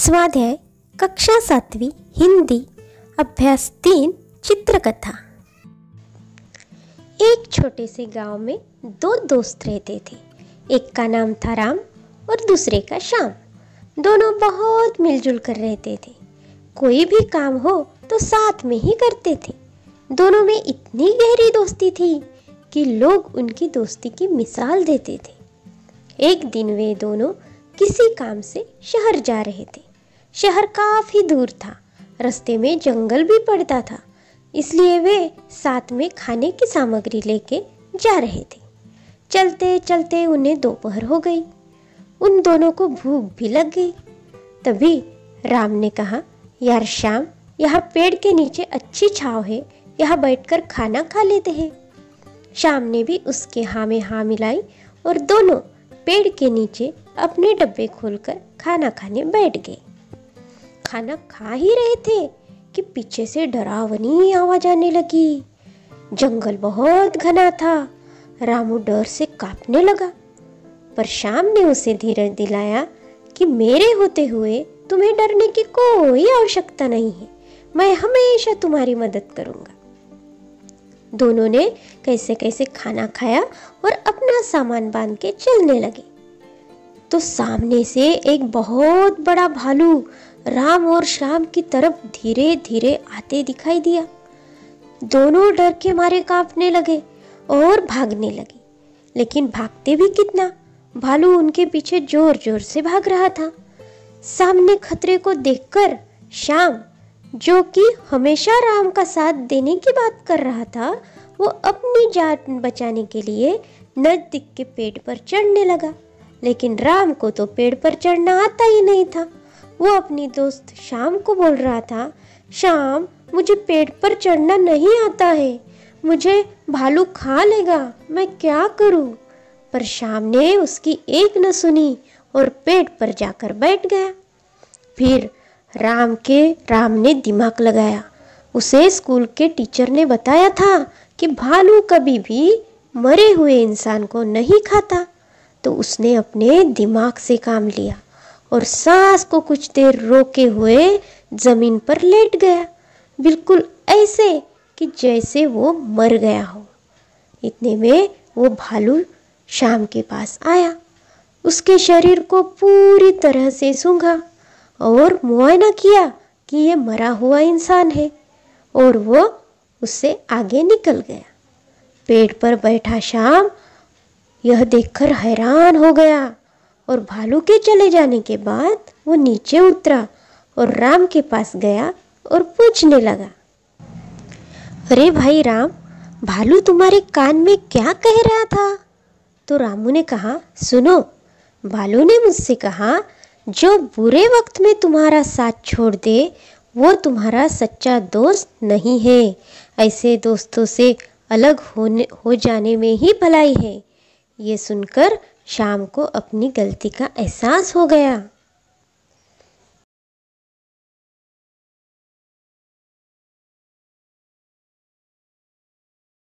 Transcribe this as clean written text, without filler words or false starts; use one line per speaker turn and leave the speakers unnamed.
स्वाध्याय कक्षा 7वीं हिंदी अभ्यास 3 चित्रकथा। एक छोटे से गांव में दो दोस्त रहते थे। एक का नाम था राम और दूसरे का श्याम। दोनों बहुत मिलजुल कर रहते थे। कोई भी काम हो तो साथ में ही करते थे। दोनों में इतनी गहरी दोस्ती थी कि लोग उनकी दोस्ती की मिसाल देते थे। एक दिन वे दोनों किसी काम से शहर जा रहे थे। शहर काफी दूर था, रास्ते में जंगल भी पड़ता था, इसलिए वे साथ में खाने की सामग्री लेके जा रहे थे। चलते चलते उन्हें दोपहर हो गई। उन दोनों को भूख भी लग गई। तभी राम ने कहा, यार श्याम, यहाँ पेड़ के नीचे अच्छी छांव है, यहाँ बैठकर खाना खा लेते हैं। श्याम ने भी उसके हाँ में हाँ मिलाई और दोनों पेड़ के नीचे अपने डब्बे खोलकर खाना खाने बैठ गए। खाना खा ही रहे थे कि पीछे से डरावनी आवाज आने लगी। जंगल बहुत घना था। रामू डर से कांपने लगा, पर श्याम ने उसे धीरज दिलाया कि मेरे होते हुए तुम्हें डरने की कोई आवश्यकता नहीं है, मैं हमेशा तुम्हारी मदद करूंगा। दोनों ने कैसे कैसे खाना खाया और अपना सामान बांध के चलने लगे। तो सामने से एक बहुत बड़ा भालू राम और श्याम की तरफ धीरे धीरे आते दिखाई दिया। दोनों डर के मारे कांपने लगे और भागने लगे, लेकिन भागते भी कितना, भालू उनके पीछे जोर जोर से भाग रहा था। सामने खतरे को देखकर श्याम, जो कि हमेशा राम का साथ देने की बात कर रहा था, वो अपनी जान बचाने के लिए नजदीक के पेड़ पर चढ़ने लगा। लेकिन राम को तो पेड़ पर चढ़ना आता ही नहीं था। वो अपनी दोस्त श्याम को बोल रहा था, श्याम, मुझे पेड़ पर चढ़ना नहीं आता है, मुझे भालू खा लेगा, मैं क्या करूं? पर श्याम ने उसकी एक न सुनी और पेड़ पर जाकर बैठ गया। फिर राम ने दिमाग लगाया। उसे स्कूल के टीचर ने बताया था कि भालू कभी भी मरे हुए इंसान को नहीं खाता। तो उसने अपने दिमाग से काम लिया और सांस को कुछ देर रोके हुए जमीन पर लेट गया, बिल्कुल ऐसे कि जैसे वो मर गया हो। इतने में वो भालू श्याम के पास आया। उसके शरीर को पूरी तरह से सूंघा और मुआयना किया कि ये मरा हुआ इंसान है, और वो उससे आगे निकल गया। पेड़ पर बैठा श्याम यह देखकर हैरान हो गया और भालू के चले जाने के बाद वो नीचे उतरा और राम के पास गया और पूछने लगा, अरे भाई राम, भालू तुम्हारे कान में क्या कह रहा था? तो रामू ने कहा, सुनो, भालू ने मुझसे कहा, जो बुरे वक्त में तुम्हारा साथ छोड़ दे वो तुम्हारा सच्चा दोस्त नहीं है। ऐसे दोस्तों से अलग हो जाने में ही भलाई है। ये सुनकर श्याम को अपनी गलती का एहसास हो गया।